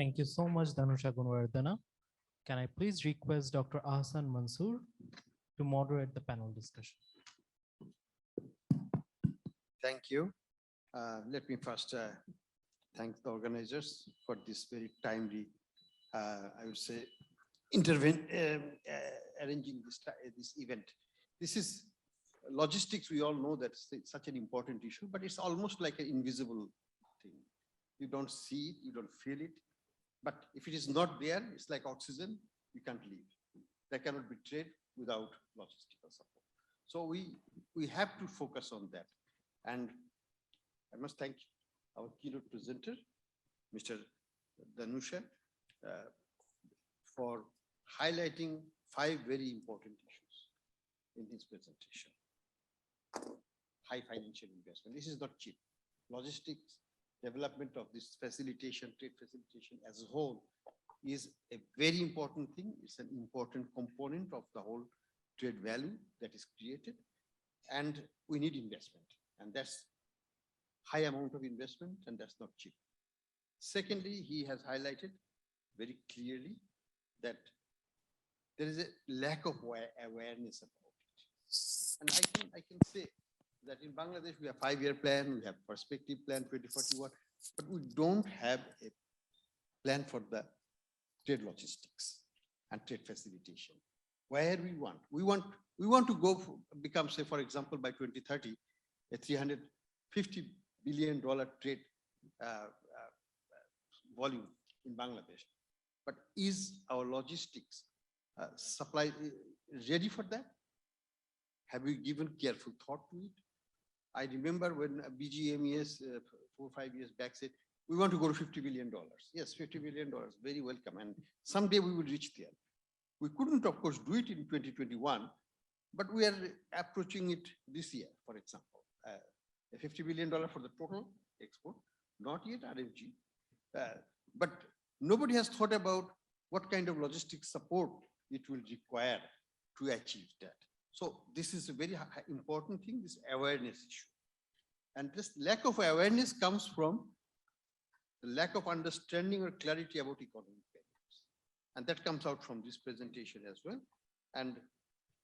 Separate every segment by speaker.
Speaker 1: Thank you so much, Danusha Gunawardena. Can I please request Dr. Ahsan Mansur to moderate the panel discussion?
Speaker 2: Thank you. Let me first thank the organizers for this very timely, I would say, arranging this event. This is logistics. We all know that it's such an important issue, but it's almost like an invisible thing. You don't see it, you don't feel it. But if it is not there, it's like oxygen, you can't live. There cannot be trade without logistical support. So we have to focus on that. And I must thank our keynote presenter, Mr. Danusha, for highlighting 5 very important issues in his presentation. High financial investment. This is not cheap. Logistics, development of this facilitation, trade facilitation as a whole is a very important thing. It's an important component of the whole trade value that is created. And we need investment. And that's high amount of investment, and that's not cheap. Secondly, he has highlighted very clearly that there is a lack of awareness about it. And I can say that in Bangladesh, we have 5-year plan, we have perspective plan 2041, but we don't have a plan for the trade logistics and trade facilitation. Where we want to go become, say, for example, by 2030, a $350 billion trade volume in Bangladesh. But is our logistics supply ready for that? Have we given careful thought to it? I remember when BGMES 4 or 5 years back said, we want to go to $50 billion. Yes, $50 billion, very welcome. And someday we will reach there. We couldn't, of course, do it in 2021, but we are approaching it this year, for example. A $50 billion for the total export, not yet RMG. But nobody has thought about what kind of logistics support it will require to achieve that. So this is a very important thing, this awareness issue. And this lack of awareness comes from the lack of understanding or clarity about economic values. And that comes out from this presentation as well. And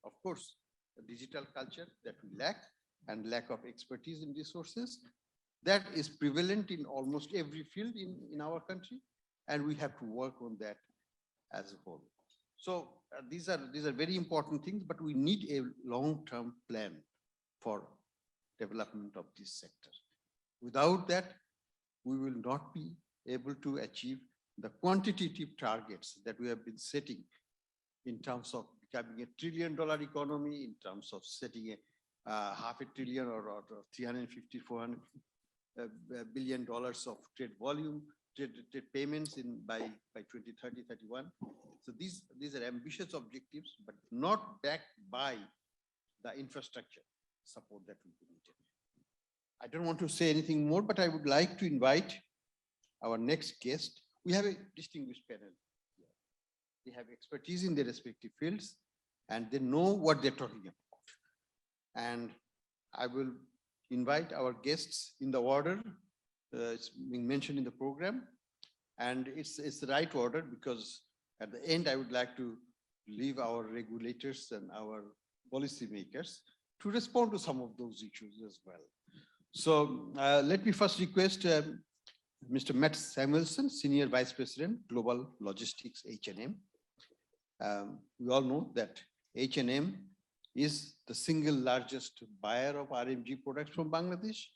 Speaker 2: of course, the digital culture that we lack and lack of expertise in resources, that is prevalent in almost every field in our country. And we have to work on that as a whole. So these are very important things, but we need a long-term plan for development of this sector. Without that, we will not be able to achieve the quantitative targets that we have been setting in terms of becoming $1 trillion economy, in terms of setting a $500 billion or 350, 400 billion dollars of trade volume, trade payments by 2030, 31. So these are ambitious objectives, but not backed by the infrastructure support that will be needed. I don't want to say anything more, but I would like to invite our next guest. We have a distinguished panel here. They have expertise in their respective fields, and they know what they're talking about. And I will invite our guests in the order it's being mentioned in the program. And it's the right order, because at the end, I would like to leave our regulators and our policymakers to respond to some of those issues as well. So let me first request Mr. Samuelsson, Senior Vice President, Global Logistics, H&M. We all know that H&M is the single largest buyer of RMG products from Bangladesh.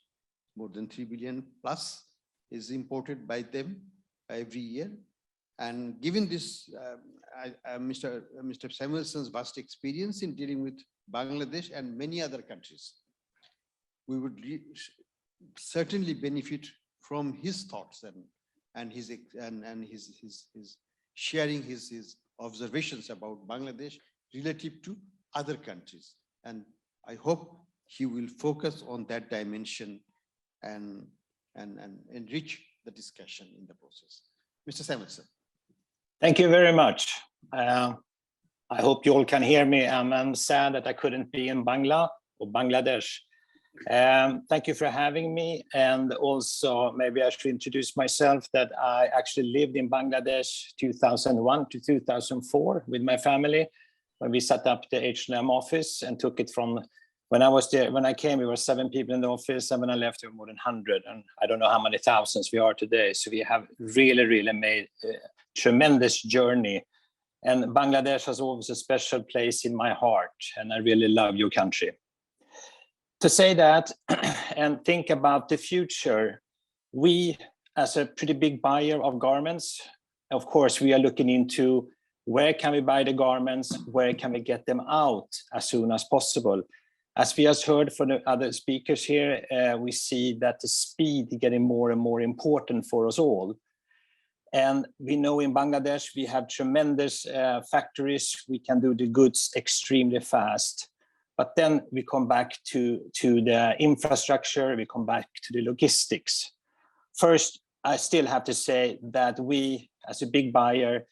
Speaker 2: More than 3 billion plus is imported by them every year. And given this, Mr. Samuelsson's vast experience in dealing with Bangladesh and many other countries, we would certainly benefit from his thoughts and his sharing his observations about Bangladesh relative to other countries. And I hope he will focus on that dimension and enrich the discussion in the process. Mr. Samuelsson.
Speaker 3: Thank you very much. I hope you all can hear me. I'm sad that I couldn't be in Bangladesh. Thank you for having me. And also, maybe I should introduce myself that I actually lived in Bangladesh 2001 to 2004 with my family when we set up the H&M office and took it from when I was there. When I came, we were 7 people in the office, and when I left, we were more than 100. And I don't know how many thousands we are today. So we have really, really made a tremendous journey. And Bangladesh has always a special place in my heart, and I really love your country. To say that and think about the future, we, as a pretty big buyer of garments, of course, we are looking into where can we buy the garments, where can we get them out as soon as possible. As we have heard from the other speakers here, we see that the speed is getting more and more important for us all. And we know in Bangladesh, we have tremendous factories. We can do the goods extremely fast. But then we come back to the infrastructure, we come back to the logistics. First, I still have to say that we, as a big buyer,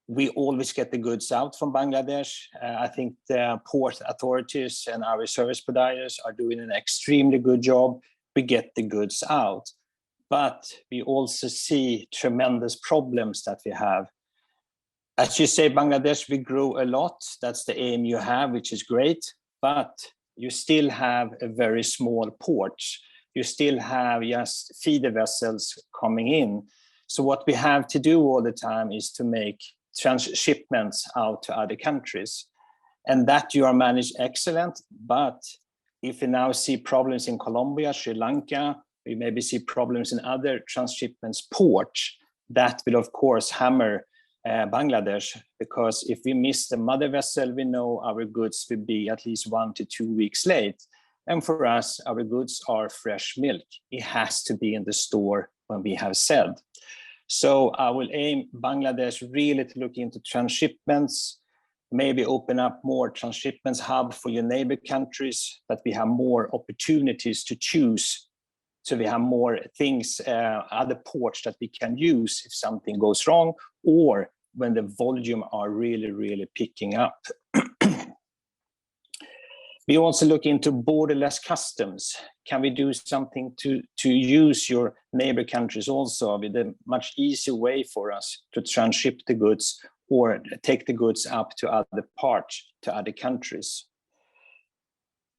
Speaker 3: we always get the goods out from Bangladesh. I think the port authorities and our service providers are doing an extremely good job. We get the goods out. But we also see tremendous problems that we have. As you say, Bangladesh, we grow a lot. That's the aim you have, which is great. But you still have a very small port. You still have just feeder vessels coming in. So what we have to do all the time is to make transshipments out to other countries. And that you are managed excellent. But if we now see problems in Colombia, Sri Lanka, we maybe see problems in other transshipments ports, that will of course hammer Bangladesh, because if we miss the mother vessel, we know our goods will be at least 1 to 2 weeks late. And for us, our goods are fresh milk. It has to be in the store when we have said. So I will aim Bangladesh really to look into transshipments, maybe open up more transshipments hub for your neighbor countries, that we have more opportunities to choose. So we have more things, other ports that we can use if something goes wrong, or when the volume are really, really picking up. We also look into borderless customs. Can we do something to use your neighbor countries also with a much easier way for us to transship the goods or take the goods up to other parts, to other countries?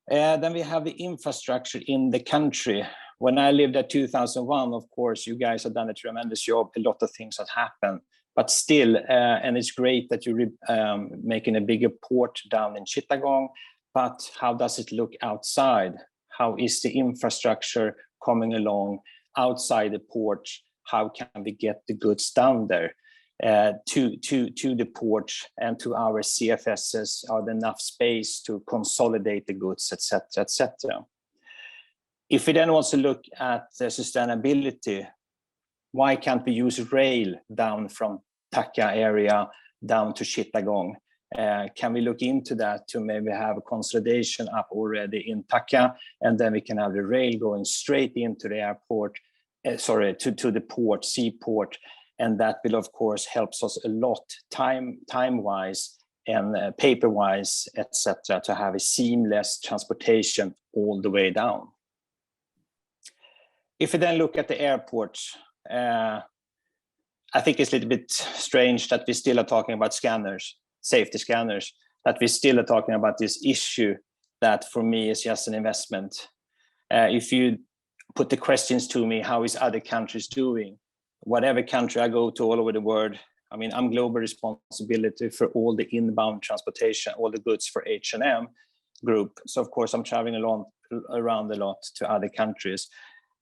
Speaker 3: Then we have the infrastructure in the country. When I lived at 2001, of course, you guys have done a tremendous job. A lot of things have happened, but still, and it's great that you're making a bigger port down in Chittagong, but how does it look outside? How is the infrastructure coming along outside the port? How can we get the goods down there to the port and to our CFSs? Are there enough space to consolidate the goods, etc., etc.? If we then also look at the sustainability, why can't we use rail down from Dhaka area down to Chittagong? Can we look into that to maybe have a consolidation up already in Dhaka, and then we can have the rail going straight into the airport, to the port, seaport, and that will of course helps us a lot time-wise and paper-wise, etc., to have a seamless transportation all the way down. If we then look at the airports, I think it's a little bit strange that we still are talking about scanners, safety scanners, that we still are talking about this issue that for me is just an investment. If you put the questions to me, how is other countries doing? Whatever country I go to all over the world, I mean, I'm global responsibility for all the inbound transportation, all the goods for H&M group. So of course I'm traveling around a lot to other countries.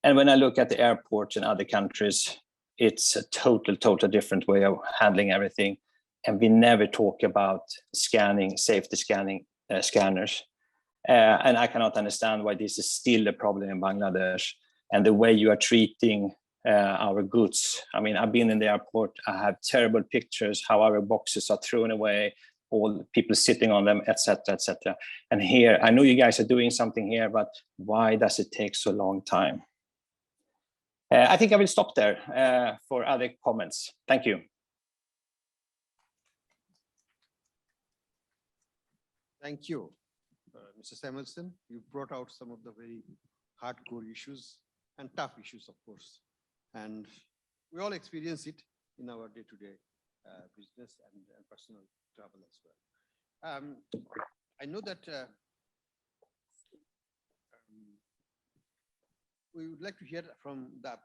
Speaker 3: And when I look at the airports in other countries, it's a total different way of handling everything. And we never talk about scanning, safety scanning scanners. And I cannot understand why this is still a problem in Bangladesh, and the way you are treating our goods. I mean, I've been in the airport, I have terrible pictures, how our boxes are thrown away, all people sitting on them, etc., etc. And here, I know you guys are doing something here, but why does it take so long time? I think I will stop there for other comments. Thank you.
Speaker 2: Thank you, Mr. Samuelsson. You brought out some of the very hardcore issues and tough issues, of course. And we all experience it in our day-to-day business and personal travel as well. I know that we would like to hear from the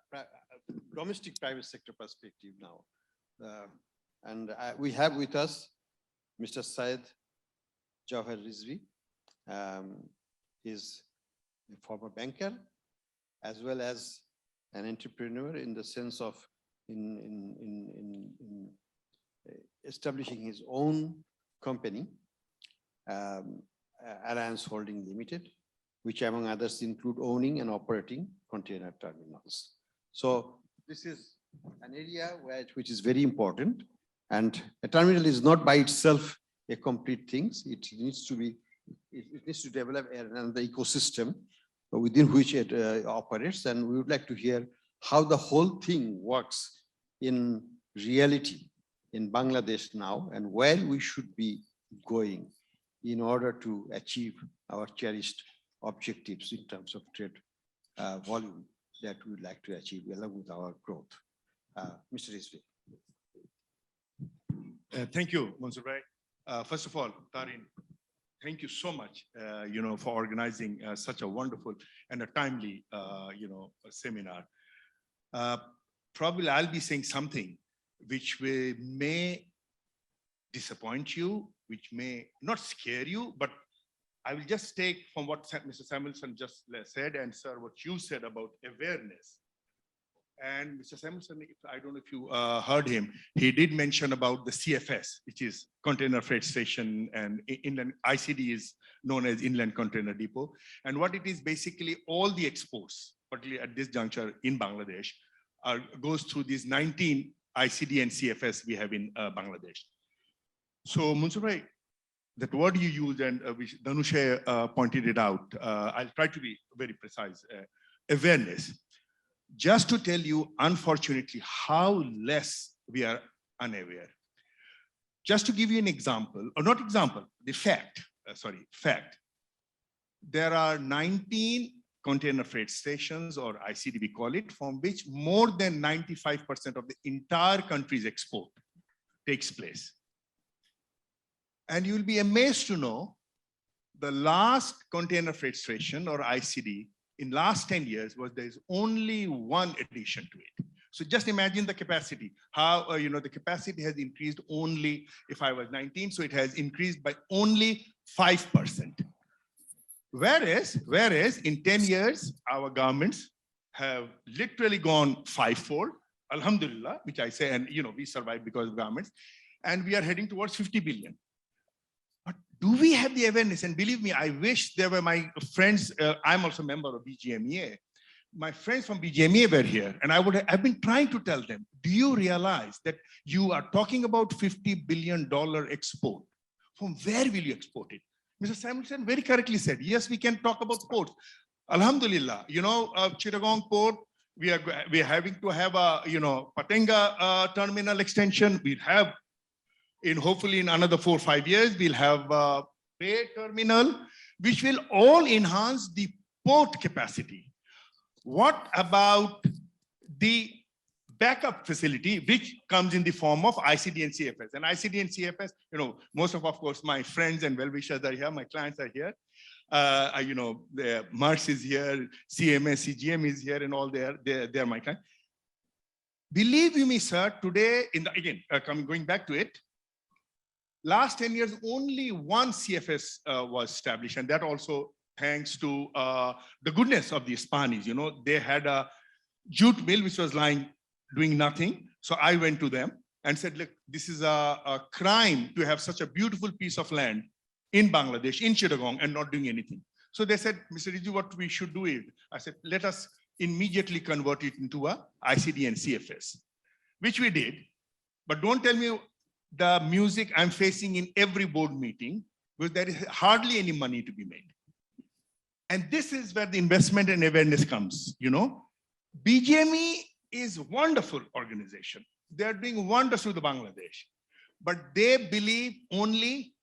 Speaker 2: domestic private sector perspective now. And we have with us Mr. Syed Jowher Rizvi. He's a former banker as well as an entrepreneur in the sense of in establishing his own company, Alliance Holding Limited, which among others include owning and operating container terminals. So this is an area which is very important, and a terminal is not by itself a complete thing. It needs to develop another ecosystem within which it operates, and we would like to hear how the whole thing works in reality in Bangladesh now, and where we should be going in order to achieve our cherished objectives in terms of trade volume that we would like to achieve along with our growth. Mr. Rizvi.
Speaker 4: Thank you, Mansur. First of all, Tarin, thank you so much, for organizing such a wonderful and a timely, seminar. Probably I'll be saying something which may disappoint you, which may not scare you, but I will just take from what Mr. Samuelsson just said, and sir, what you said about awareness. And Mr. Samuelsson, I don't know if you heard him, he did mention about the CFS, which is Container Freight Station, and inland ICD is known as Inland Container Depot. And what it is basically, all the exports, particularly at this juncture in Bangladesh, goes through these 19 ICD and CFS we have in Bangladesh. So Mansur, that word you used, and which Danusha pointed it out, I'll try to be very precise, awareness. Just to tell you, unfortunately, how less we are unaware. Just to give you an example, or not example, the fact. There are 19 container freight stations, or ICD we call it, from which more than 95% of the entire country's export takes place. And you'll be amazed to know the last container freight station, or ICD, in last 10 years there's only one addition to it. So just imagine the capacity, how, the capacity has increased only, if I was 19, so it has increased by only 5%. Whereas in 10 years, our governments have literally gone fivefold, alhamdulillah, which I say, and we survived because of governments, and we are heading towards 50 billion. But do we have the awareness? And believe me, I wish there were my friends, I'm also a member of BGMEA. My friends from BGMEA were here, and I've been trying to tell them, do you realize that you are talking about $50 billion export? From where will you export it? Mr. Samuelsson very correctly said, yes, we can talk about ports. Alhamdulillah, Chittagong port, we are having to have a, Patenga terminal extension. We'll have, hopefully in another 4 or 5 years, we'll have a Bay terminal, which will all enhance the port capacity. What about the backup facility, which comes in the form of ICD and CFS? And ICD and CFS, most of course, my friends and well-wishers are here, my clients are here. The Mars is here, CMS, CGM is here, and all they're my clients. Believe you me, sir, today, going back to it, last 10 years, only one CFS was established, and that also thanks to the goodness of the Spanish. They had a jute mill which was doing nothing. So I went to them and said, look, this is a crime to have such a beautiful piece of land in Bangladesh, in Chittagong, and not doing anything. So they said, Mr. Rizvi, what we should do is, I said, let us immediately convert it into a ICD and CFS, which we did. But don't tell me the music I'm facing in every board meeting, because there is hardly any money to be made. And this is where the investment and awareness comes, BGME is a wonderful organization. They're doing wonders to the Bangladesh, but they believe only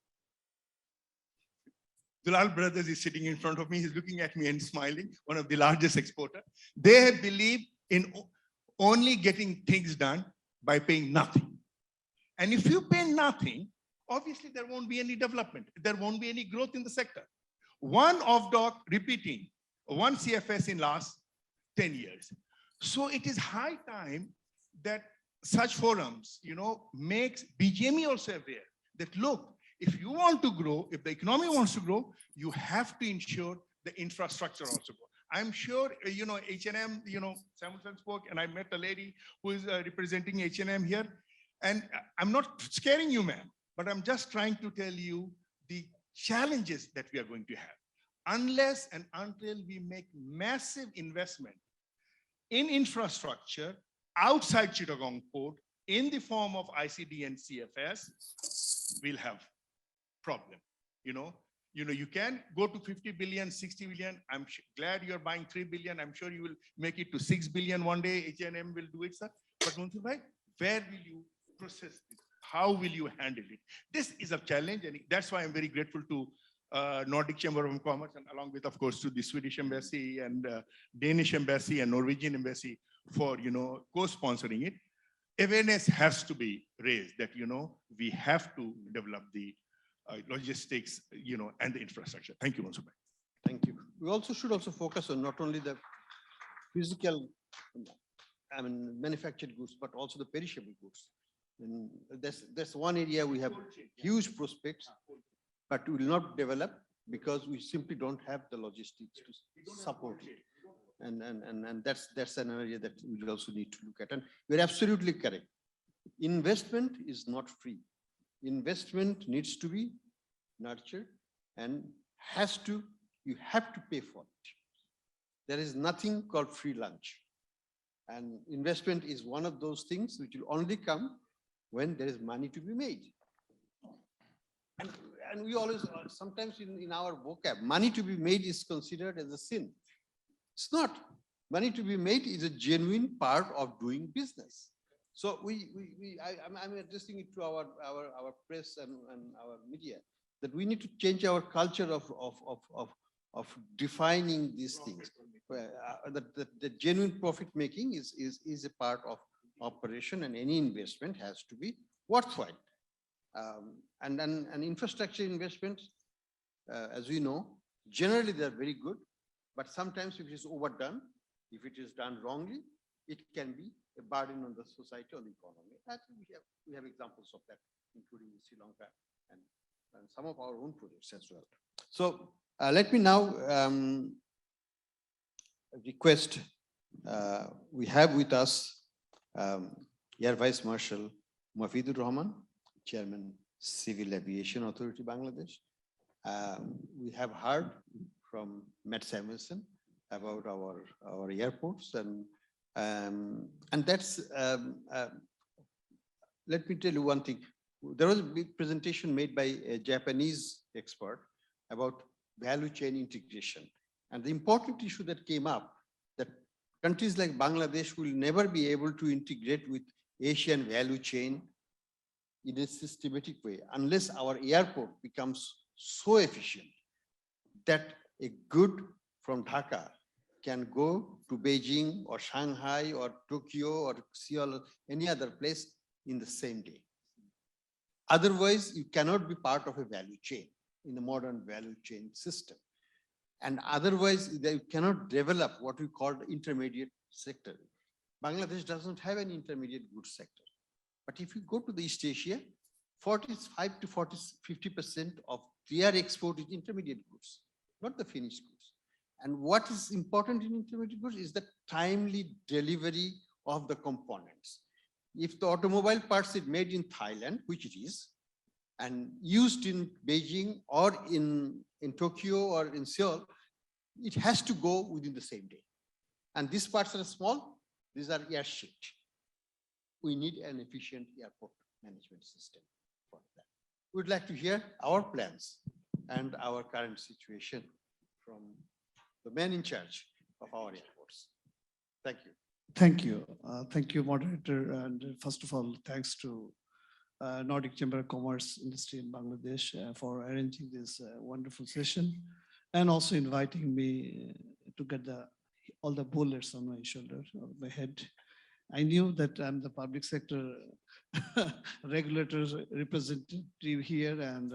Speaker 4: Dulal Brothers is sitting in front of me. He's looking at me and smiling, one of the largest exporter. They believe in only getting things done by paying nothing. And if you pay nothing, obviously there won't be any development. There won't be any growth in the sector. One off-dock repeating, one CFS in last 10 years. So it is high time that such forums, makes BGME also aware that, look, if you want to grow, if the economy wants to grow, you have to ensure the infrastructure also grow. I'm sure, H&M, Samuelsson spoke, and I met a lady who is representing H&M here. And I'm not scaring you, ma'am, but I'm just trying to tell you the challenges that we are going to have. Unless and until we make massive investment in infrastructure outside Chittagong port in the form of ICD and CFS, we'll have problem. You can go to 50 billion, 60 billion. I'm glad you're buying 3 billion. I'm sure you will make it to 6 billion one day. H&M will do it, sir. But Mansur bhai, where will you process it? How will you handle it? This is a challenge, and that's why I'm very grateful to Nordic Chamber of Commerce, and along with, of course, to the Swedish Embassy and Danish Embassy and Norwegian Embassy for, co-sponsoring it. Awareness has to be raised that, we have to develop the logistics, and the infrastructure. Thank you, Mansur bhai.
Speaker 2: Thank you. We should also focus on not only the physical, manufactured goods, but also the perishable goods. And that's one area we have huge prospects, but we will not develop because we simply don't have the logistics to support it. And that's an area that we will also need to look at. And you're absolutely correct. Investment is not free. Investment needs to be nurtured and you have to pay for it. There is nothing called free lunch. And investment is one of those things which will only come when there is money to be made. And we always, sometimes in our vocab, money to be made is considered as a sin. It's not. Money to be made is a genuine part of doing business. So I'm addressing it to our press and our media, that we need to change our culture of defining these things. The genuine profit making is a part of operation, and any investment has to be worthwhile. And infrastructure investments, as we know, generally they're very good, but sometimes if it is overdone, if it is done wrongly, it can be a burden on the society, on the economy. We have examples of that, including in Sri Lanka and some of our own projects as well. So let me now request, we have with us Air Vice Marshal Mofidur Rahman, Chairman, Civil Aviation Authority, Bangladesh. We have heard from Matt Samuelsson about our airports, and that's, let me tell you one thing. There was a big presentation made by a Japanese expert about value chain integration. And the important issue that came up, that countries like Bangladesh will never be able to integrate with Asian value chain in a systematic way unless our airport becomes so efficient that a good from Dhaka can go to Beijing or Shanghai or Tokyo or Seoul or any other place in the same day. Otherwise, you cannot be part of a value chain in the modern value chain system. And otherwise, you cannot develop what we call the intermediate sector. Bangladesh doesn't have an intermediate goods sector. But if you go to the East Asia, 45 to 50% of their export is intermediate goods, not the finished goods. And what is important in intermediate goods is the timely delivery of the components. If the automobile parts is made in Thailand, which it is, and used in Beijing or in Tokyo or in Seoul, it has to go within the same day. And these parts are small, these are air shipped. We need an efficient airport management system for that. We'd like to hear our plans and our current situation from the man in charge of our airports. Thank you.
Speaker 5: Thank you. Thank you, moderator. And first of all, thanks to Nordic Chamber of Commerce Industry in Bangladesh for arranging this wonderful session and also inviting me to get all the bullets on my shoulder, on my head. I knew that I'm the public sector regulator representative here, and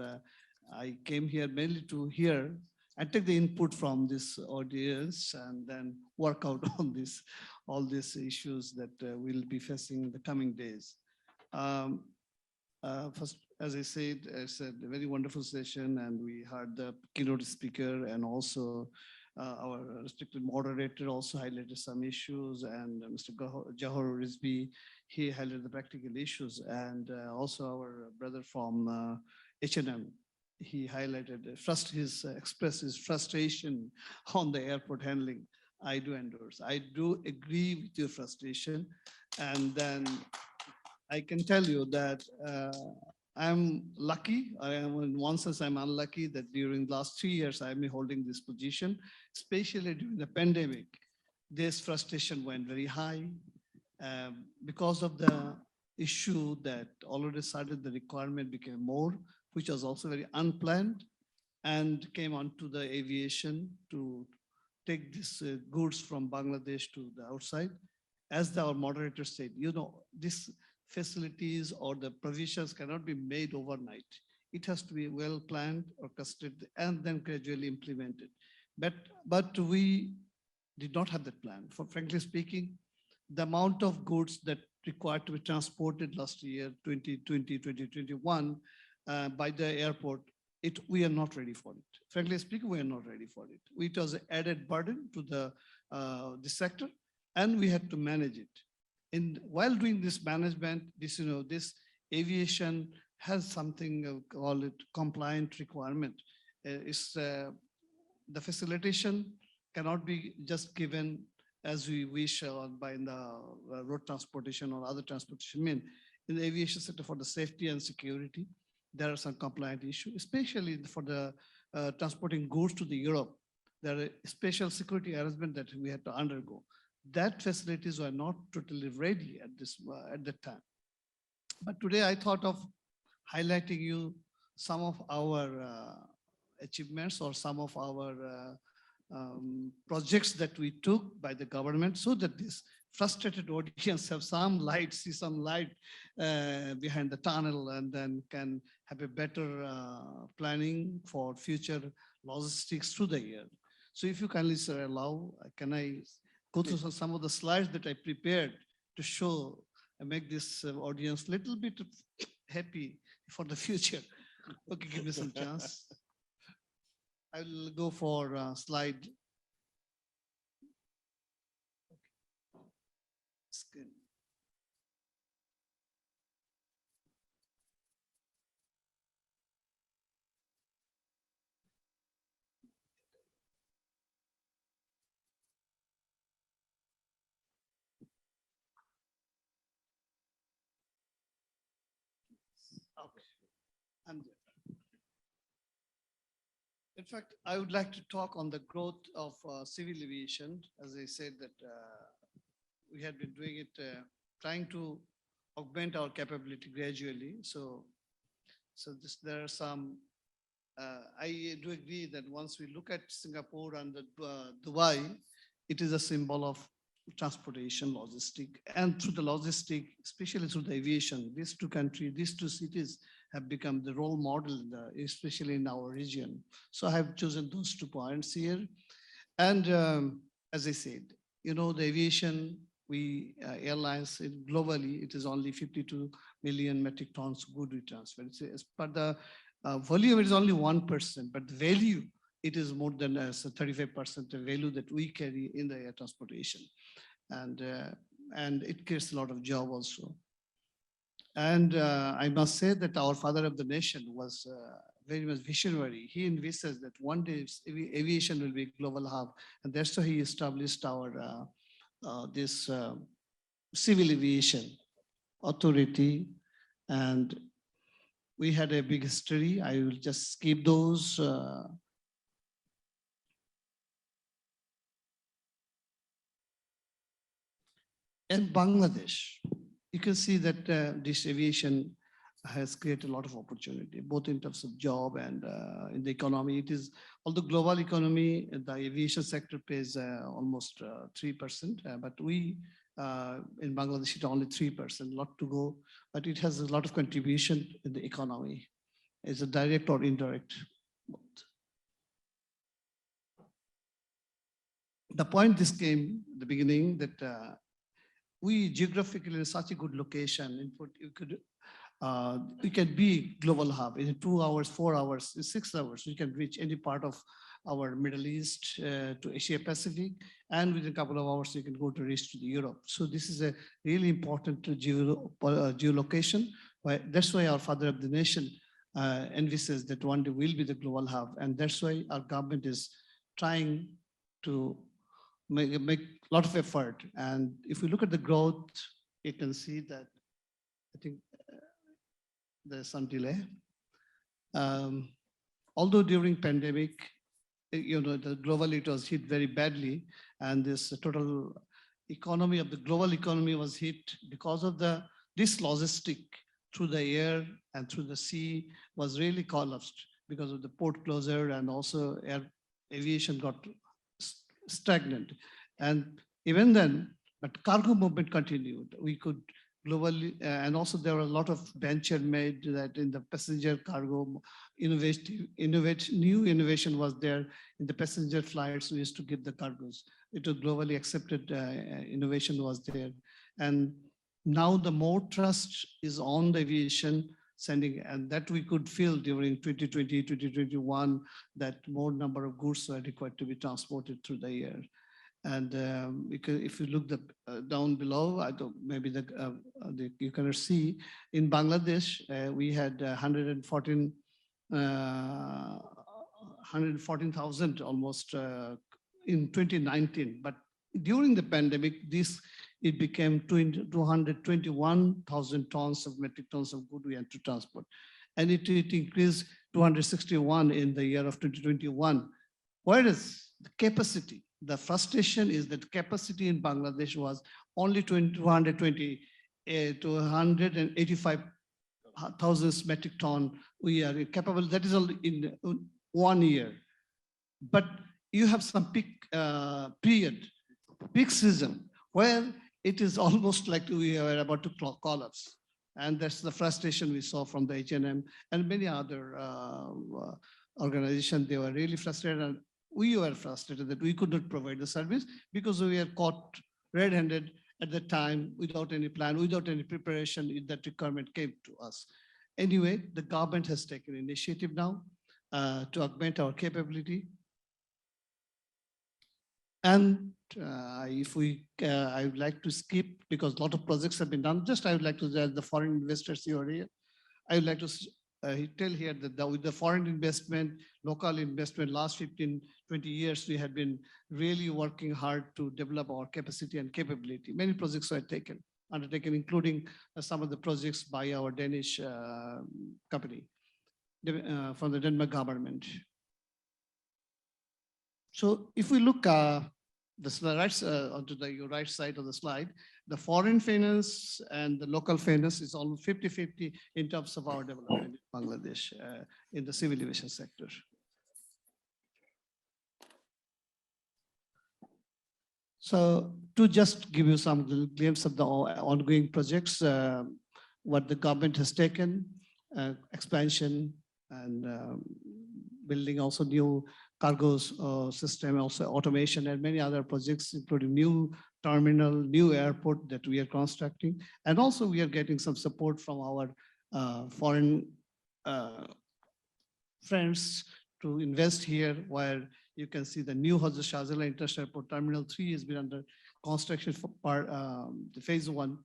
Speaker 5: I came here mainly to hear and take the input from this audience and then work out on this, all these issues that we'll be facing in the coming days. First, as I said, it's a very wonderful session, and we heard the keynote speaker and also our respected moderator also highlighted some issues, and Mr. Jowher Rizvi, he highlighted the practical issues, and also our brother from H&M, he highlighted, expressed his frustration on the airport handling. I do endorse. I do agree with your frustration, and then I can tell you that I'm lucky. I am, in one sense, I'm unlucky that during the last 3 years, I've been holding this position, especially during the pandemic. This frustration went very high because of the issue that already started, the requirement became more, which was also very unplanned, and came onto the aviation to take these goods from Bangladesh to the outside. As our moderator said, you know, this facilities or the provisions cannot be made overnight. It has to be well planned, orchestrated, and then gradually implemented. But we did not have that plan. For frankly speaking, the amount of goods that required to be transported last year, 2020, 2021, by the airport, we are not ready for it. Frankly speaking, we are not ready for it. It was an added burden to the sector, and we had to manage it. And while doing this management, this aviation has something called it compliant requirement. The facilitation cannot be just given as we wish by the road transportation or other transportation mean. In the aviation sector, for the safety and security, there are some compliant issues, especially for the transporting goods to the Europe. There are special security arrangements that we had to undergo. That facilities were not totally ready at that time. But today I thought of highlighting you some of our achievements or some of our projects that we took by the government, so that this frustrated audience have some light, see some light behind the tunnel, and then can have a better planning for future logistics through the year. So if you kindly, sir, allow, can I go through some of the slides that I prepared to show and make this audience a little bit happy for the future? Okay, give me some chance. I will go for slide. Okay. I'm there. In fact, I would like to talk on the growth of civil aviation. As I said that we had been doing it, trying to augment our capability gradually. So there are some, I do agree that once we look at Singapore and Dubai, it is a symbol of transportation, logistic, and through the logistic, especially through the aviation, these two countries, these two cities have become the role model, especially in our region. So I have chosen those 2 points here. And as I said, you know, the aviation, airlines globally, it is only 52 million metric tons good we transfer. But the volume is only 1%, but the value, it is more than 35% the value that we carry in the air transportation. And it creates a lot of job also. And I must say that our father of the nation was very much visionary. He envisaged that one day aviation will be a global hub. And that's why he established our this civil aviation authority. And we had a big history. I will just skip those. In Bangladesh, you can see that this aviation has created a lot of opportunity, both in terms of job and in the economy. It is, although global economy, the aviation sector pays almost 3%, but we in Bangladesh, it's only 3%, a lot to go, but it has a lot of contribution in the economy. Is a direct or indirect. The point this came at the beginning that we geographically in such a good location, we can be global hub in 2 hours, 4 hours, 6 hours. We can reach any part of our Middle East to Asia Pacific, and within a couple of hours, you can go to reach to the Europe. So this is a really important geolocation. That's why our father of the nation envisages that one day will be the global hub. And that's why our government is trying to make a lot of effort. And if we look at the growth, you can see that I think there's some delay. Although during pandemic, the globally it was hit very badly, and this total economy of the global economy was hit because of this logistic through the air and through the sea was really collapsed because of the port closure, and also aviation got stagnant. And even then, but cargo movement continued. We could globally, and also there were a lot of venture made that in the passenger cargo, new innovation was there in the passenger flights. We used to give the cargos. It was globally accepted innovation was there. And now the more trust is on the aviation sending, and that we could feel during 2020, 2021, that more number of goods are required to be transported through the air. And if you look down below, maybe you can see in Bangladesh, we had 114,000 almost in 2019. But during the pandemic, it became 221,000 tons of metric tons of good we had to transport. And it increased 261 in the year of 2021. Whereas the capacity, the frustration is that capacity in Bangladesh was only 285,000 metric ton. We are capable, that is only in 1 year. But you have some peak period, peak season, where it is almost like we are about to collapse. And that's the frustration we saw from the H&M and many other organizations. They were really frustrated, and we were frustrated that we could not provide the service because we were caught red-handed at the time without any plan, without any preparation. That requirement came to us. Anyway, the government has taken initiative now to augment our capability. And I would like to skip because a lot of projects have been done. Just I would like to tell the foreign investors here. I would like to tell here that with the foreign investment, local investment, last 15, 20 years, we have been really working hard to develop our capacity and capability. Many projects were undertaken, including some of the projects by our Danish company from the Denmark government. So if we look onto the right side of the slide, the foreign finance and the local finance is almost 50-50 in terms of our development in Bangladesh in the civil aviation sector. So to just give you some glimpse of the ongoing projects, what the government has taken, expansion and building also new cargoes system, also automation and many other projects, including new terminal, new airport that we are constructing. And also we are getting some support from our foreign friends to invest here, where you can see the new Shahjalan International Airport Terminal 3 has been under construction for the phase 1.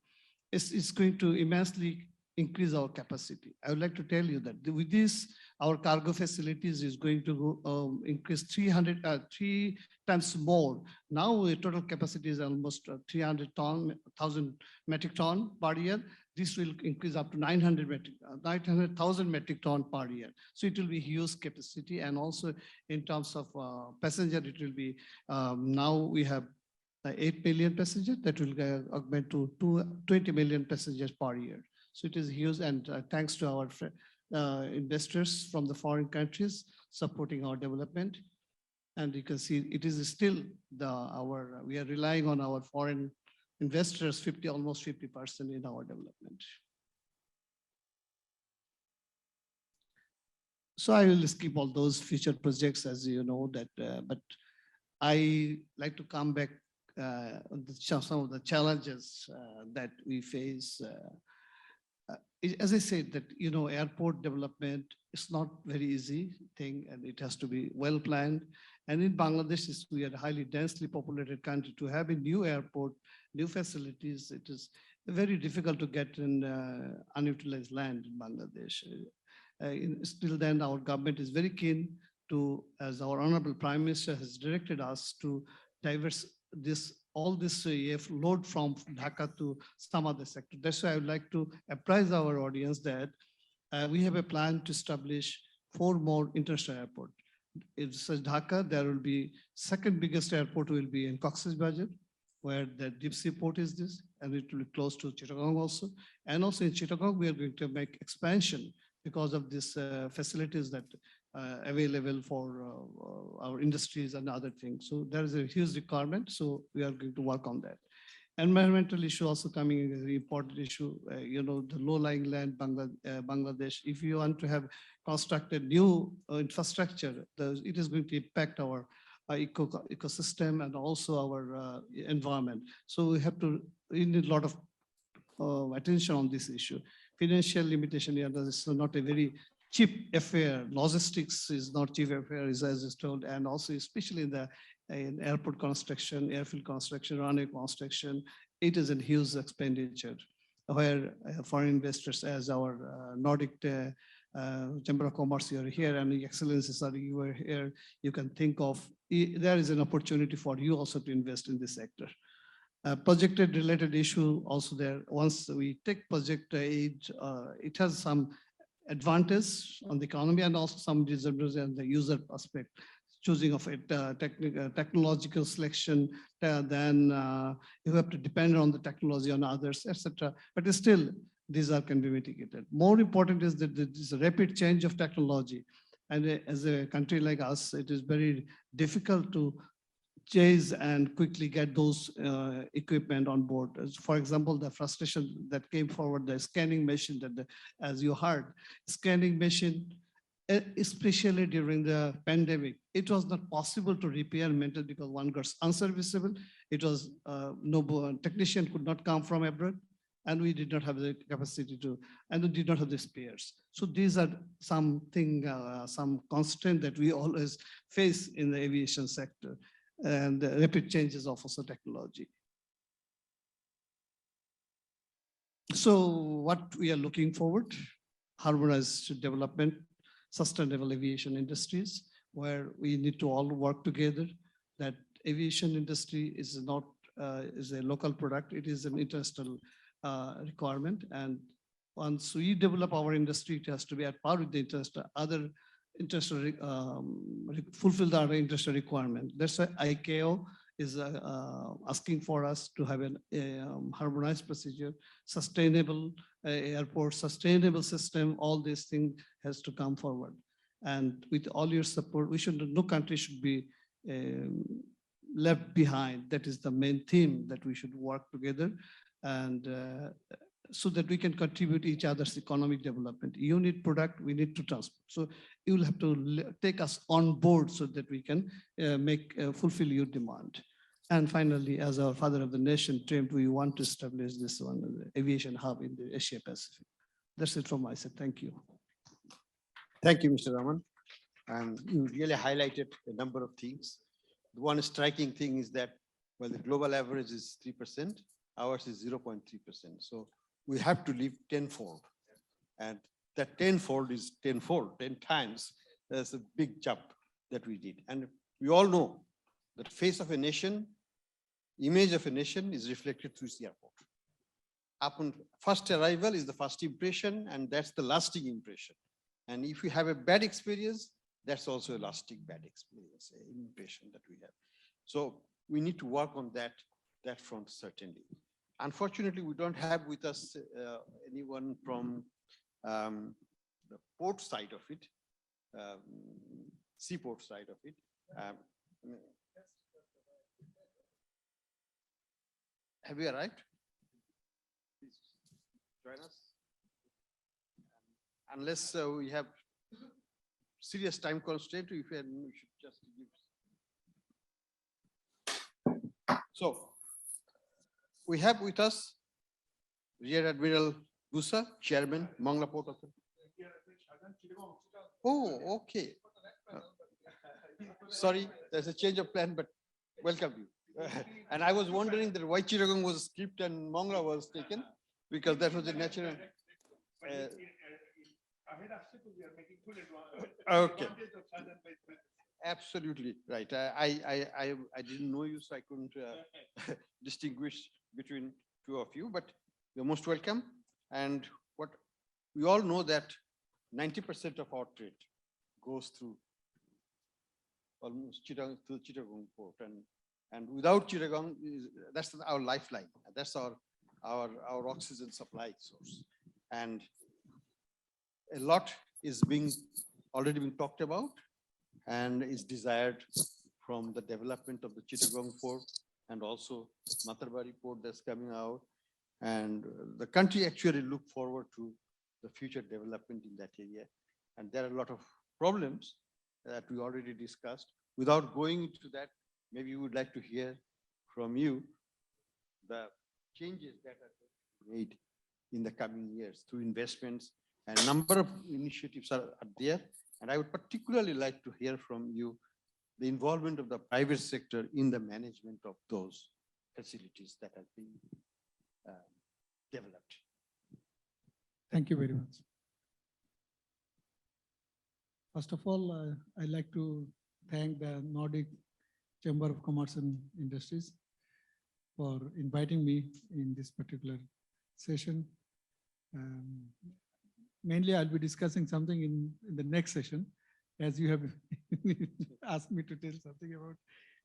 Speaker 5: It's going to immensely increase our capacity. I would like to tell you that with this, our cargo facilities is going to increase 3 times more. Now total capacity is almost 300,000 metric ton per year. This will increase up to 900,000 metric ton per year. So it will be huge capacity, and also in terms of passenger, it will be now we have 8 million passengers that will augment to 20 million passengers per year. So it is huge, and thanks to our investors from the foreign countries supporting our development. And you can see it is still we are relying on our foreign investors, almost 50% in our development. So I will skip all those future projects, as you know that, but I like to come back on some of the challenges that we face. As I said, that airport development is not very easy thing, and it has to be well planned. And in Bangladesh, we are a highly densely populated country. To have a new airport, new facilities, it is very difficult to get in unutilized land in Bangladesh. Still then, our government is very keen to, as our Honorable Prime Minister has directed us, to diverse all this load from Dhaka to some other sector. That's why I would like to apprise our audience that we have a plan to establish 4 more international airports. In Dhaka, there will be second biggest airport will be in Cox's Bazar, where the deep sea port is this, and it will be close to Chittagong also. And also in Chittagong, we are going to make expansion because of these facilities that available for our industries and other things. So there is a huge requirement. So we are going to work on that. Environmental issue also coming in, a very important issue. The low-lying land, Bangladesh. If you want to have constructed new infrastructure, it is going to impact our ecosystem and also our environment. So we need a lot of attention on this issue. Financial limitation, this is not a very cheap affair. Logistics is not cheap affair, as is told, and also especially in airport construction, airfield construction, runway construction, it is a huge expenditure. Where foreign investors, as our Nordic Chamber of Commerce, you are here, and the excellencies are you are here. You can think of there is an opportunity for you also to invest in this sector. Projected related issue also there. Once we take project aid, it has some advantage on the economy and also some disadvantages on the user aspect. Choosing of it, technological selection, then you have to depend on the technology on others, etc. But still, these can be mitigated. More important is that this rapid change of technology. And as a country like us, it is very difficult to chase and quickly get those equipment on board. For example, the frustration that came forward, the scanning machine that, as you heard, scanning machine, especially during the pandemic, it was not possible to repair mental because one got unserviceable. It was no technician could not come from abroad, and we did not have the capacity to, and we did not have the spares. So these are something, some constraint that we always face in the aviation sector, and the rapid changes of also technology. So what we are looking forward, harmonized development, sustainable aviation industries, where we need to all work together. That aviation industry is not is a local product; it is an international requirement. And once we develop our industry, it has to be at par with the other international fulfill our international requirement. That's why ICAO is asking for us to have a harmonized procedure, sustainable airport, sustainable system. All these things has to come forward. And with all your support, no country should be left behind. That is the main theme, that we should work together, and so that we can contribute each other's economic development. You need product, we need to transport. So you will have to take us on board so that we can fulfill your demand. And finally, as our father of the nation dreamed, we want to establish this one, the aviation hub in the Asia Pacific. That's it from my side. Thank you.
Speaker 2: Thank you, Mr. Rahman. And you really highlighted a number of things. The one striking thing is that, well, the global average is 3%, ours is 0.3%. So we have to live tenfold. And that tenfold is tenfold, 10 times. That's a big jump that we did. And we all know that the face of a nation, image of a nation is reflected through the airport. Upon first arrival is the first impression, and that's the lasting impression. And if you have a bad experience, that's also a lasting bad experience, impression that we have. So we need to work on that front, certainly. Unfortunately, we don't have with us anyone from the port side of it, seaport side of it. Have you arrived? Please join us. Unless we have serious time constraint, we should just give. So we have with us Rear Admiral Gusa, Chairman, Mangla Port Authority. Oh, okay. Sorry, there's a change of plan, but welcome you. And I was wondering that why Chittagong was skipped and Mangla was taken, because that was a natural. Okay. Absolutely right. I didn't know you, so I couldn't distinguish between two of you, but you're most welcome. And what we all know that 90% of our trade goes through almost Chittagong port, and without Chittagong, that's our lifeline. That's our oxygen supply source, and a lot is already being talked about and is desired from the development of the Chittagong port and also Matarbari port that's coming out. And the country actually look forward to the future development in that area. And there are a lot of problems that we already discussed. Without going into that, maybe we would like to hear from you the changes that are made in the coming years through investments, and a number of initiatives are there. And I would particularly like to hear from you the involvement of the private sector in the management of those facilities that have been developed.
Speaker 6: Thank you very much. First of all, I'd like to thank the Nordic Chamber of Commerce and Industries for inviting me in this particular session. Mainly, I'll be discussing something in the next session, as you have asked me to tell something about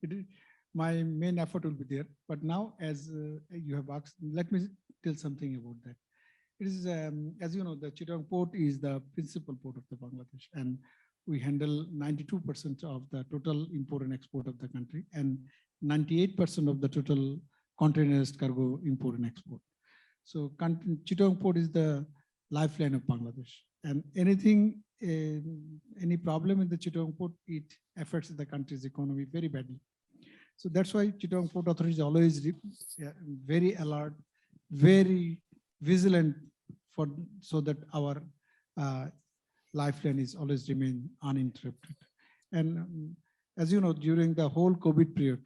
Speaker 6: it. My main effort will be there. But now, as you have asked, let me tell something about that. It is, as you know, the Chittagong port is the principal port of the Bangladesh, and we handle 92% of the total import and export of the country, and 98% of the total containerized cargo import and export. So Chittagong port is the lifeline of Bangladesh, and anything, any problem in the Chittagong port, it affects the country's economy very badly. So that's why Chittagong Port Authority is always very alert, very vigilant so that our lifeline is always remain uninterrupted. And as you know, during the whole COVID period,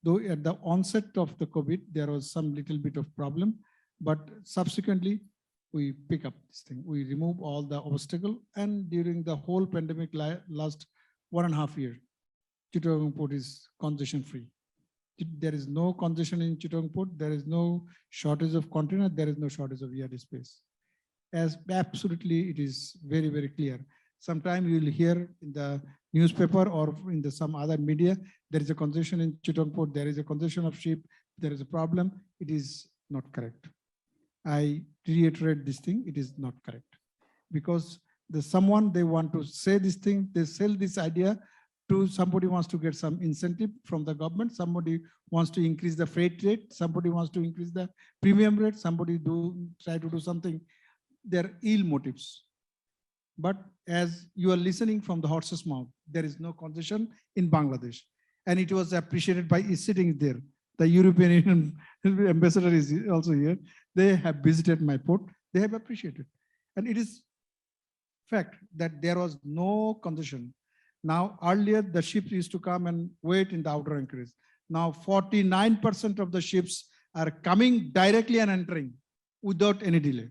Speaker 6: though at the onset of the COVID, there was some little bit of problem, but subsequently we pick up this thing. We remove all the obstacle, and during the whole pandemic last 1.5 years, Chittagong port is congestion free. There is no congestion in Chittagong port. There is no shortage of container. There is no shortage of yard space. As absolutely, it is very, very clear. Sometimes you will hear in the newspaper or in some other media, there is a congestion in Chittagong port. There is a congestion of ship. There is a problem. It is not correct. I reiterate this thing. It is not correct, because someone, they want to say this thing. They sell this idea to somebody wants to get some incentive from the government. Somebody wants to increase the freight rate. Somebody wants to increase the premium rate. Somebody try to do something. There are ill motives. But as you are listening from the horse's mouth, there is no congestion in Bangladesh. And it was appreciated by sitting there. The European Union ambassador is also here. They have visited my port. They have appreciated. And it is fact that there was no congestion. Now, earlier the ships used to come and wait in the outer anchorage. Now, 49% of the ships are coming directly and entering without any delay.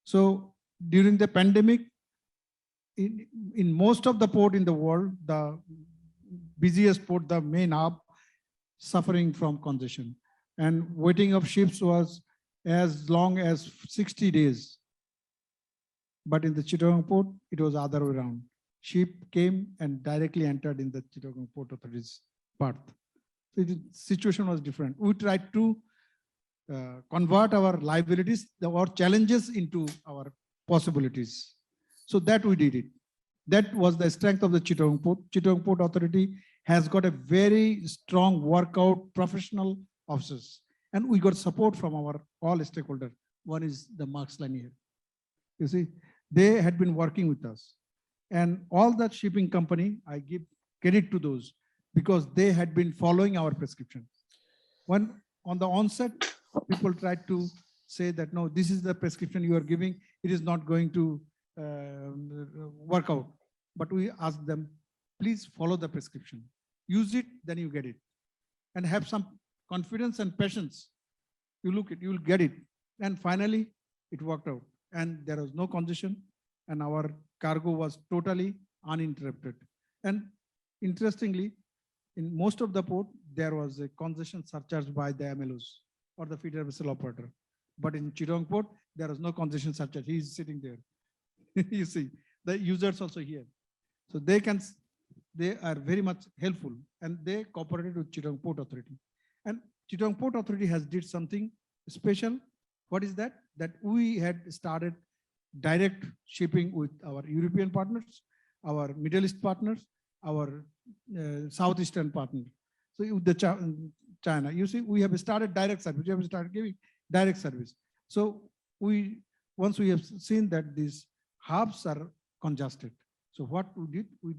Speaker 6: So during the pandemic, in most of the port in the world, the busiest port, the main hub, suffering from congestion. And waiting of ships was as long as 60 days. But in the Chittagong port, it was other way around. Ship came and directly entered in the Chittagong Port Authority's berth. So the situation was different. We tried to convert our liabilities, our challenges into our possibilities. So that we did it. That was the strength of the Chittagong Port. Chittagong Port Authority has got a very strong workout professional officers. And we got support from our all stakeholders. One is the Marks Line here. You see, they had been working with us. And all that shipping company, I give credit to those because they had been following our prescription. When on the onset, people tried to say that, no, this is the prescription you are giving. It is not going to work out. But we asked them, please follow the prescription. Use it, then you get it. And have some confidence and patience. You look it, you will get it. And finally, it worked out. And there was no congestion. And our cargo was totally uninterrupted. And interestingly, in most of the port, there was a congestion surcharge by the MLOs or the feeder vessel operator. But in Chittagong Port, there was no congestion surcharge. He is sitting there. You see, the users also here. So they are very much helpful and they cooperated with Chittagong Port Authority. And Chittagong Port Authority has did something special. What is that? That we had started direct shipping with our European partners, our Middle East partners, our Southeastern partners. So with the China, you see, we have started direct service. We have started giving direct service. So once we have seen that these hubs are congested. So what we did, we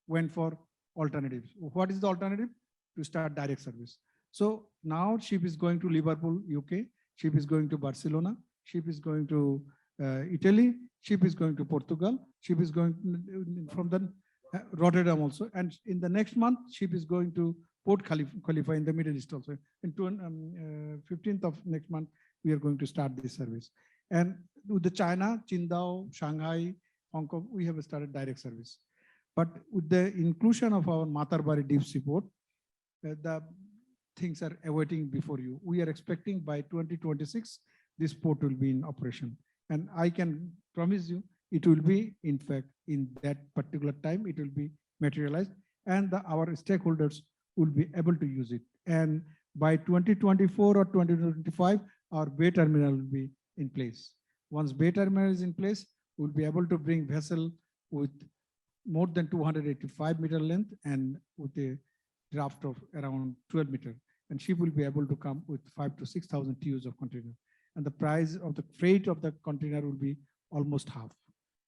Speaker 6: went for alternatives. What is the alternative? To start direct service. So now ship is going to Liverpool, UK. Ship is going to Barcelona. Ship is going to Italy. Ship is going to Portugal. Ship is going from the Rotterdam also. And in the next month, ship is going to Port Khalifa in the Middle East also. And 15th of next month, we are going to start this service. And with the China, Qingdao, Shanghai, Hong Kong, we have started direct service. But with the inclusion of our Matarbari deep sea port, the things are awaiting before you. We are expecting by 2026, this port will be in operation. And I can promise you, it will be, in fact, in that particular time, it will be materialized and our stakeholders will be able to use it. And by 2024 or 2025, our bay terminal will be in place. Once bay terminal is in place, we'll be able to bring vessel with more than 285 meter length and with a draft of around 12 meter. And ship will be able to come with 5,000 to 6,000 TEUs of container. And the price of the freight of the container will be almost half.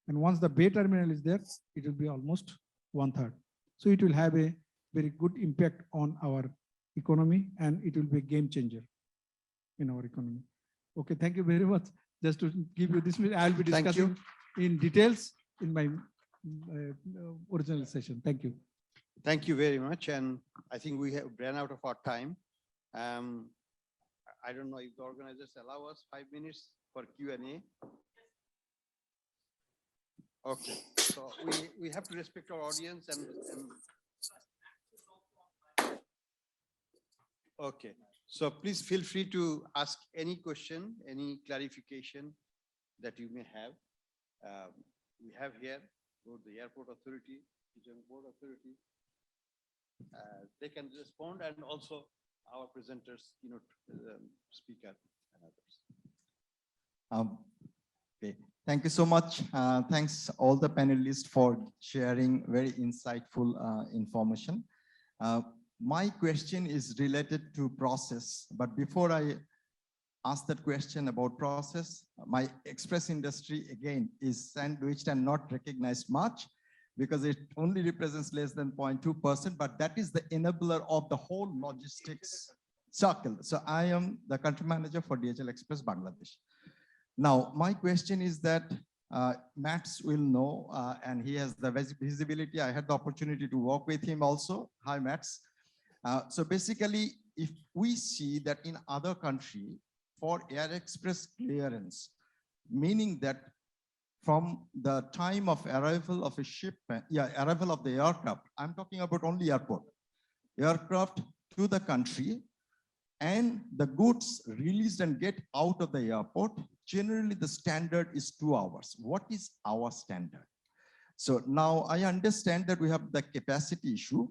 Speaker 6: And once the bay terminal is there, it will be almost 1/3. So it will have a very good impact on our economy and it will be a game changer in our economy. Okay, thank you very much. Just to give you this, I'll be discussing in details in my original session. Thank you.
Speaker 2: Thank you very much. And I think we have ran out of our time. I don't know if the organizers allow us 5 minutes for Q&A. Okay, so we have to respect our audience and okay. So please feel free to ask any question, any clarification that you may have. We have here both the Airport Authority, Chittagong Port Authority. They can respond and also our presenters, keynote speaker and others.
Speaker 7: Okay. Thank you so much. Thanks all the panelists for sharing very insightful information. My question is related to process, but before I ask that question about process, my express industry again is sandwiched and not recognized much because it only represents less than 0.2%, but that is the enabler of the whole logistics circle. So I am the country manager for DHL Express Bangladesh. Now, my question is that Mats will know, and he has the visibility. I had the opportunity to work with him also. Hi, Mats. So basically, if we see that in other country for air express clearance, meaning that from the time of arrival of a ship, arrival of the aircraft, I'm talking about only aircraft to the country, and the goods released and get out of the airport, generally the standard is 2 hours. What is our standard? So now I understand that we have the capacity issue,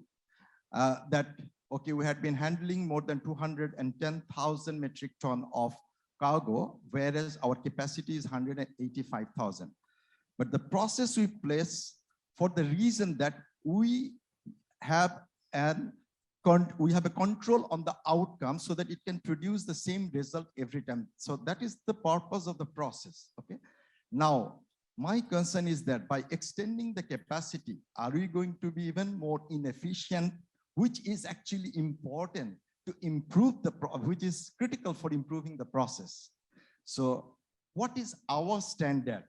Speaker 7: that okay, we had been handling more than 210,000 metric ton of cargo, whereas our capacity is 185,000. But the process we place, for the reason that we have we have a control on the outcome so that it can produce the same result every time. So that is the purpose of the process, okay? Now, my concern is that by extending the capacity, are we going to be even more inefficient, which is actually important to improve which is critical for improving the process. So what is our standard?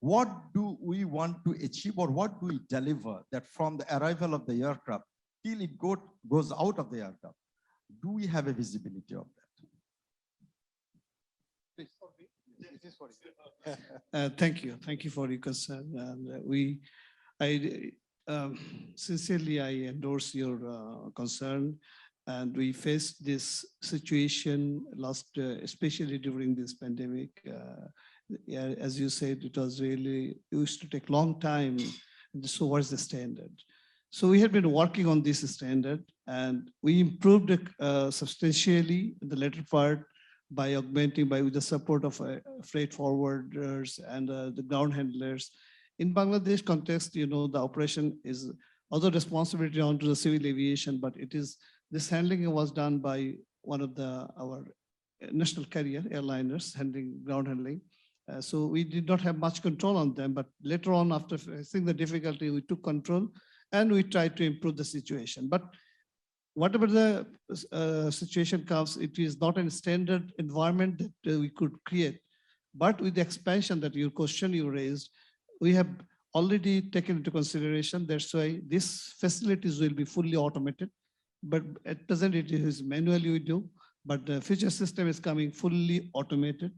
Speaker 7: What do we want to achieve, or what do we deliver that from the arrival of the aircraft till it goes out of the aircraft? Do we have a visibility of that?
Speaker 5: Thank you for your concern. And sincerely, I endorse your concern. And we faced this situation especially during this pandemic. Yeah, as you said, it used to take a long time. So what's the standard? So we had been working on this standard, and we improved it substantially in the latter part by augmenting, with the support of freight forwarders and the ground handlers. In Bangladesh context, the operation is also responsibility onto the civil aviation, but this handling was done by one of our national carrier airliners handling ground handling. So we did not have much control on them, but later on, after facing the difficulty, we took control and we tried to improve the situation. But whatever the situation comes, it is not a standard environment that we could create. But with the expansion that your question you raised, we have already taken into consideration. That's why these facilities will be fully automated. But at present, it is manually we do. But the future system is coming fully automated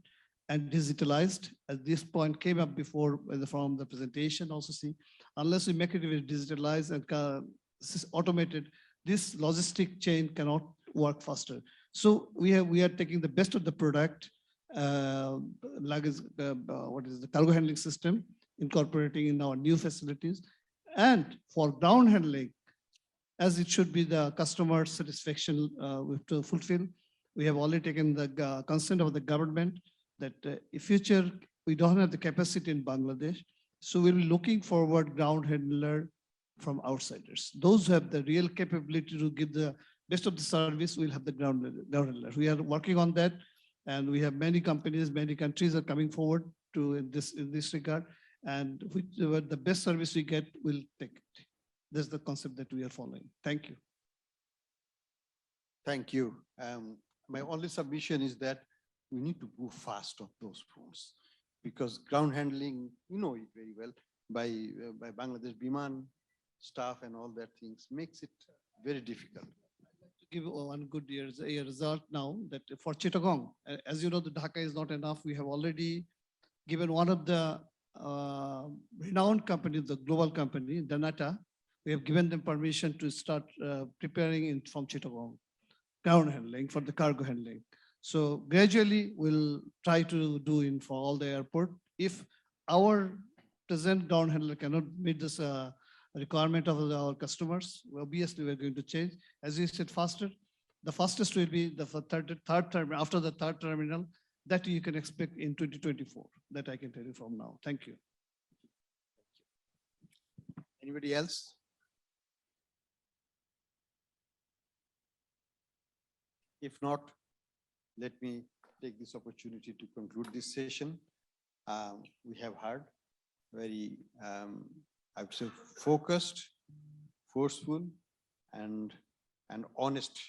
Speaker 5: and digitalized. At this point came up before from the presentation also see, unless we make it digitalized and automated, this logistic chain cannot work faster. So we are taking the best of the product, luggage, the cargo handling system, incorporating in our new facilities. And for ground handling, as it should be the customer satisfaction we have to fulfill, we have already taken the consent of the government that in future, we don't have the capacity in Bangladesh. So we'll be looking forward ground handler from outsiders. Those who have the real capability to give the best of the service will have the ground handler. We are working on that, and we have many companies, many countries are coming forward in this regard. And whichever the best service we get, we'll take it. That's the concept that we are following. Thank you.
Speaker 2: Thank you. My only submission is that we need to move fast on those fronts, because ground handling, you know it very well, by Bangladesh Biman staff and all that things makes it very difficult.
Speaker 5: I'd like to give one good result now that for Chittagong, as you know, the Dhaka is not enough. We have already given one of the renowned companies, the global company, Danata, we have given them permission to start preparing from Chittagong, ground handling for the cargo handling. So gradually we'll try to do in for all the airport. If our present ground handler cannot meet this requirement of our customers, obviously we're going to change. As you said, faster. The fastest will be the third term, after the third terminal, that you can expect in 2024. That I can tell you from now. Thank you.
Speaker 2: Anybody else? If not, let me take this opportunity to conclude this session. We have heard very, I would say, focused, forceful, and honest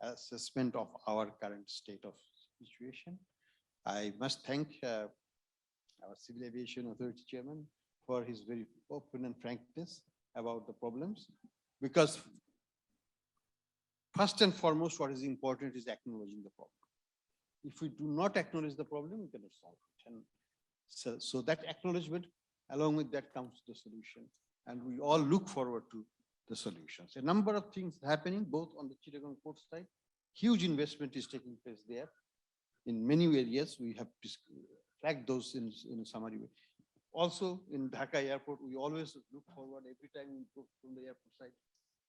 Speaker 2: assessment of our current state of situation. I must thank our Civil Aviation Authority Chairman for his very open and frankness about the problems, because first and foremost, what is important is acknowledging the problem. If we do not acknowledge the problem, we cannot solve it. And so that acknowledgement, along with that comes the solution. And we all look forward to the solutions. A number of things happening, both on the Chittagong port side. Huge investment is taking place there. In many areas, we have flagged those in a summary way. Also, in Dhaka airport, we always look forward every time we go from the airport side,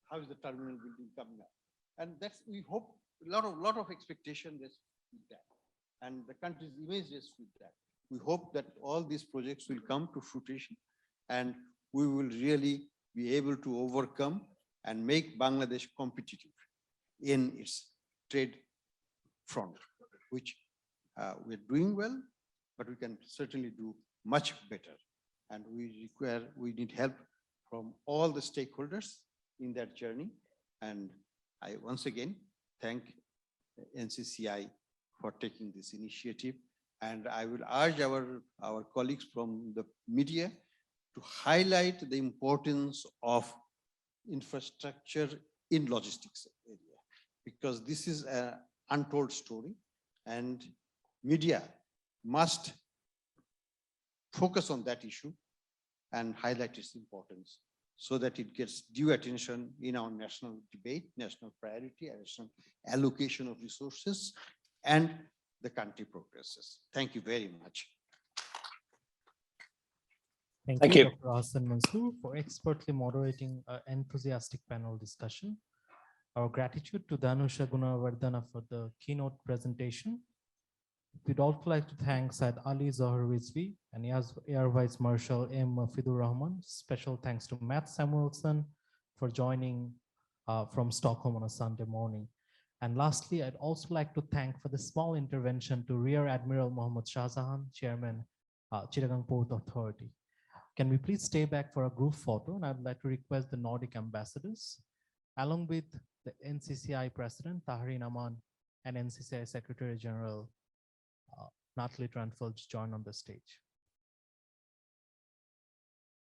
Speaker 2: how is the terminal building coming up? And that's, we hope, lot of expectation rests with that. And the country's image rests with that. We hope that all these projects will come to fruition and we will really be able to overcome and make Bangladesh competitive in its trade front, which we're doing well, but we can certainly do much better. And we need help from all the stakeholders in that journey. And I once again thank NCCI for taking this initiative. And I will urge our colleagues from the media to highlight the importance of infrastructure in logistics area, because this is an untold story and media must focus on that issue and highlight its importance so that it gets due attention in our national debate, national priority, national allocation of resources, and the country progresses. Thank you very much.
Speaker 3: Thank you.
Speaker 1: Dr. Ahsan Mansur, for expertly moderating an enthusiastic panel discussion. Our gratitude to Danusha Gunawardena for the keynote presentation. We'd also like to thank Syed Ali Jowher Rizvi and Air Vice-Marshal M. Mofidur Rahman. Special thanks to Matt Samuelsson for joining from Stockholm on a Sunday morning. And lastly, I'd also like to thank for the small intervention to Rear Admiral Mohammad Shahjahan, Chairman, Chittagong Port Authority. Can we please stay back for a group photo? And I'd like to request the Nordic ambassadors, along with the NCCI President, Taharin Aman, and NCCI Secretary General, Natalie Tranfeld, to join on the stage.